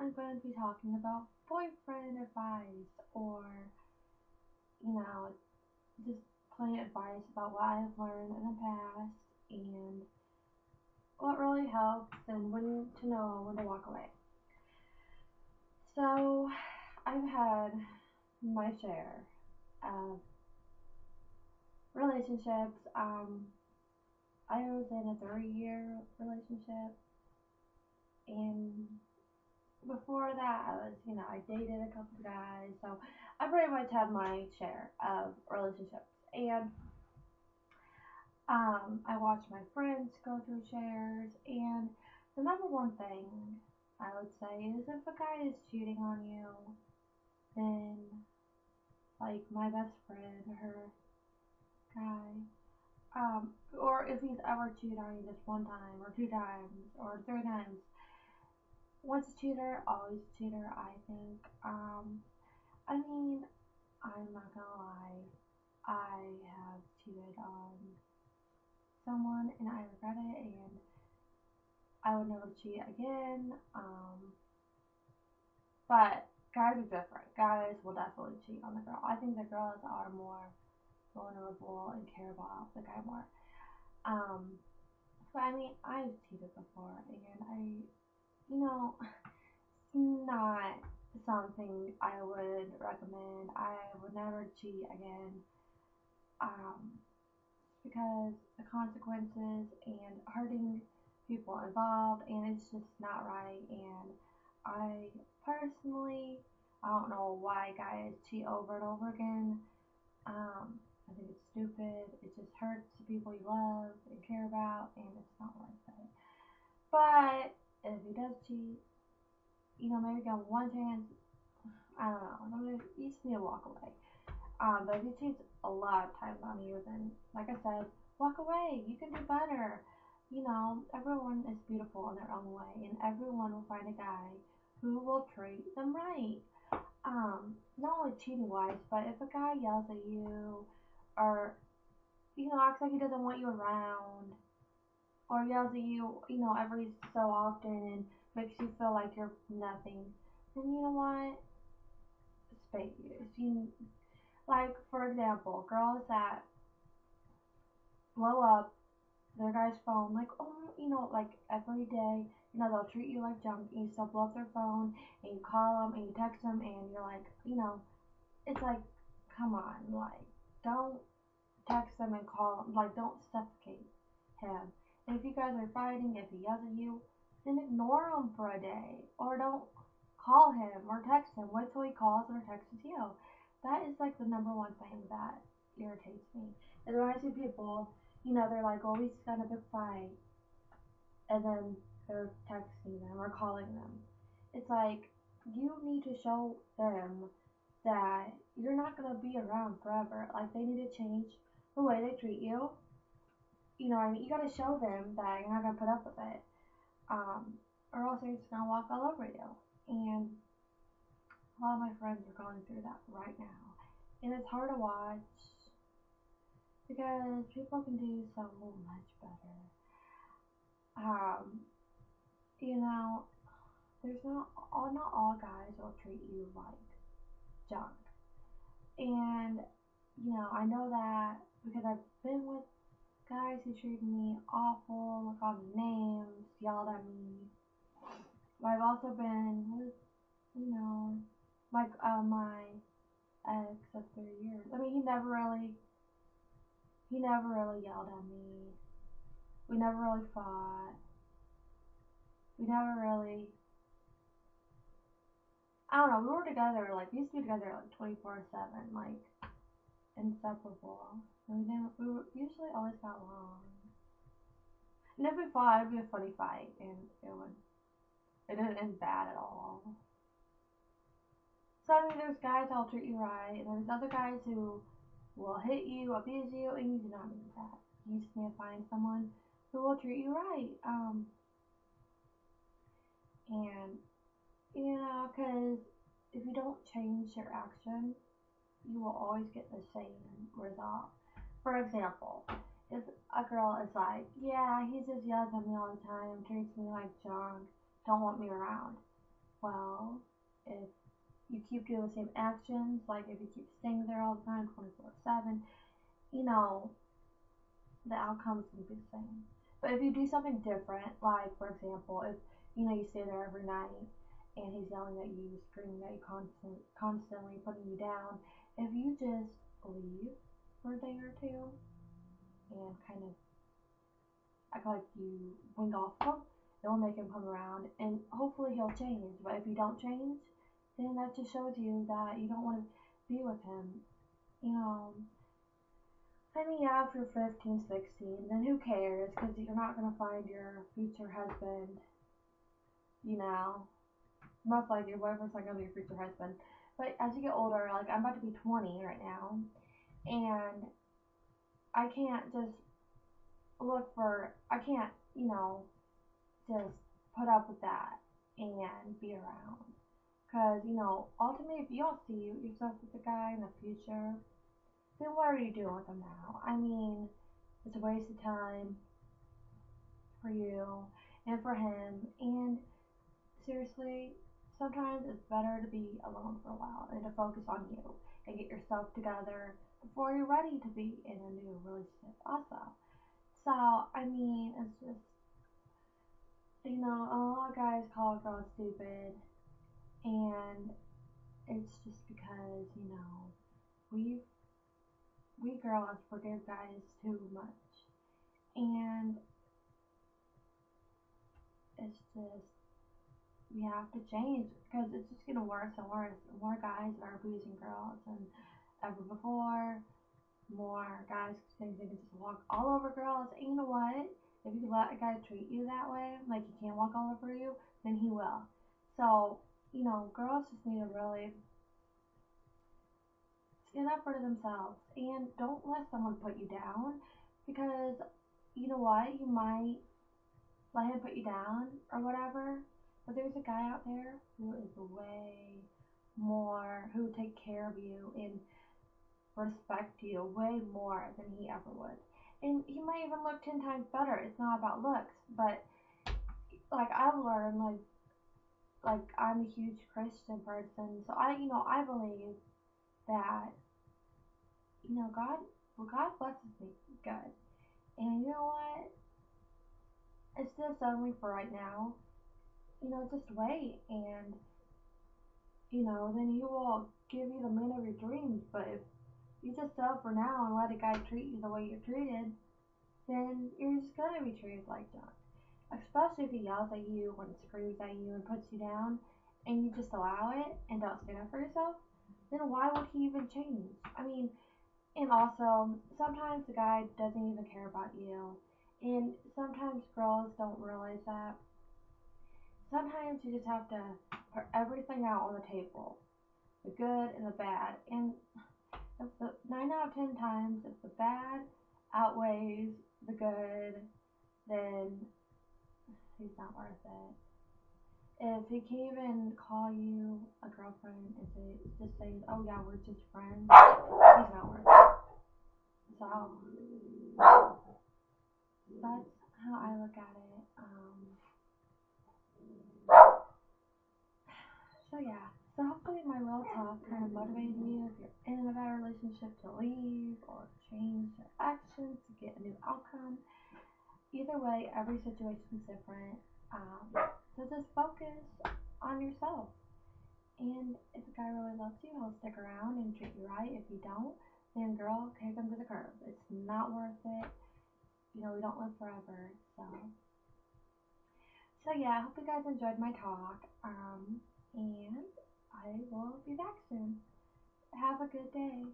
I'm going to be talking about boyfriend advice or, you know, just plain advice about what I've learned in the past and what really helps and when to know when to walk away. So, I've had my share of relationships. I was in a 3-year relationship, and before that, I dated a couple of guys, so I pretty much had my share of relationships. And I watched my friends go through shares, and the number one thing I would say is if a guy is cheating on you, then like my best friend, her guy, or if he's ever cheated on you just one time or 2 times or 3 times, once a cheater, always a cheater. I think. I mean, I'm not gonna lie. I have cheated on someone and I regret it and I would never cheat again. But guys are different. Guys will definitely cheat on the girl. I think the girls are more vulnerable and care about the guy more. Um, but I mean, I've cheated before and you know, it's not something I would recommend. I would never cheat again. Um, because the consequences and hurting people involved, and it's just not right. And I personally, I don't know why guys cheat over and over again. I think it's stupid. It just hurts the people you love and care about, and it's not worth it. But if he does cheat, maybe give him one chance. I don't know. You just need to walk away. But if he cheats a lot of times on you, then, like I said, walk away. You can do better. Everyone is beautiful in their own way, and everyone will find a guy who will treat them right. Not only cheating wise, but if a guy yells at you, or acts like he doesn't want you around, or yells at you, every so often and makes you feel like you're nothing, then you know what? Space. You like, for example, girls that blow up their guy's phone, like, like every day, they'll treat you like junk, and you still blow up their phone, and you call them, and you text them, and you're like, it's like, come on, like, don't text them and call them, like, don't suffocate him. And if you guys are fighting, if he yells at you, then ignore him for a day, or don't call him or text him. Wait till he calls or texts you. That is like the number one thing that irritates me. Is when I see people, they're like, "Oh, we just got in a big fight," and then they're texting them or calling them. It's like you need to show them that you're not gonna be around forever. Like they need to change the way they treat you. What I mean? You gotta show them that you're not gonna put up with it. Or else they're just gonna walk all over you. And a lot of my friends are going through that right now. And it's hard to watch because people can do so much better. Um, you know, there's not all guys will treat you like junk. And I know that because I've been with guys who treated me awful, called me names, yelled at me. But I've also been with, you know, like my ex of 3 years. I mean, he never really yelled at me. We never really fought. We never really, I don't know, we were together, like, we used to be together, like, 24/7, like, inseparable. And we usually always got along. And if we fought, it'd be a funny fight, and it didn't end bad at all. So, I mean, there's guys that'll treat you right, and there's other guys who will hit you, abuse you, and you do not need that. You just need to find someone who will treat you right. And because if you don't change your actions, you will always get the same result. For example, if a girl is like, yeah, he just yells at me all the time, treats me like junk, don't want me around. Well, if you keep doing the same actions, like if you keep staying there all the time, 24/7, you know, the outcome's gonna be the same. But if you do something different, like for example, if you stay there every night and he's yelling at you, screaming at you constantly putting you down, if you just leave for a day or two and kind of act like you wink off of him, it will make him come around and hopefully he'll change. But if you don't change, then that just shows you that you don't want to be with him. You know, I mean, yeah, if you're 15, 16, then who cares? Because you're not going to find your future husband, you know. Most likely your boyfriend's not going to be your future husband. But as you get older, like I'm about to be 20 right now, and I can't just I can't, just put up with that and be around. Because, ultimately, if you don't see yourself with the guy in the future, then what are you doing with him now? I mean, it's a waste of time for you and for him. And seriously, sometimes it's better to be alone for a while and to focus on you and get yourself together before you're ready to be in a new relationship, also. So, I mean, it's just, a lot of guys call girls stupid, and it's just because, we we girls forgive guys too much. And it's just, we have to change because it's just getting worse and worse. More guys are abusing girls than ever before. More guys think they can just walk all over girls. And you know what? If you let a guy treat you that way, like he can't walk all over you, then he will. So, girls just need to really stand up for themselves and don't let someone put you down because you know what? You might let him put you down or whatever, but there's a guy out there who is way more, who would take care of you and respect you way more than he ever would. And he might even look 10 times better. It's not about looks, but like I've learned, like I'm a huge Christian person, so I believe that God, well, God blesses me good, and you know what? It's just settling for right now. Just wait, and then he will give you the man of your dreams. But if you just settle for now and let a guy treat you the way you're treated, then you're just gonna be treated like junk. Especially if he yells at you and screams at you and puts you down, and you just allow it and don't stand up for yourself, then why would he even change? I mean, and also, sometimes the guy doesn't even care about you. And sometimes girls don't realize that. Sometimes you just have to put everything out on the table, the good and the bad. And if the 9 out of 10 times, if the bad outweighs the good, then he's not worth it. If he can't even call you a girlfriend and just say, oh yeah, we're just friends, he's not worth it. So that's how I look at it. So yeah. So hopefully my little talk kind of motivated you if you're in a bad relationship to leave or change your actions to get a new outcome. Either way, every situation is different. So just focus on yourself. And if a guy really loves you, he'll stick around and treat you right. If you don't, then girl, kick him to the curb. It's not worth it. We don't live forever. So yeah, I hope you guys enjoyed my talk. And I will be back soon. Have a good day.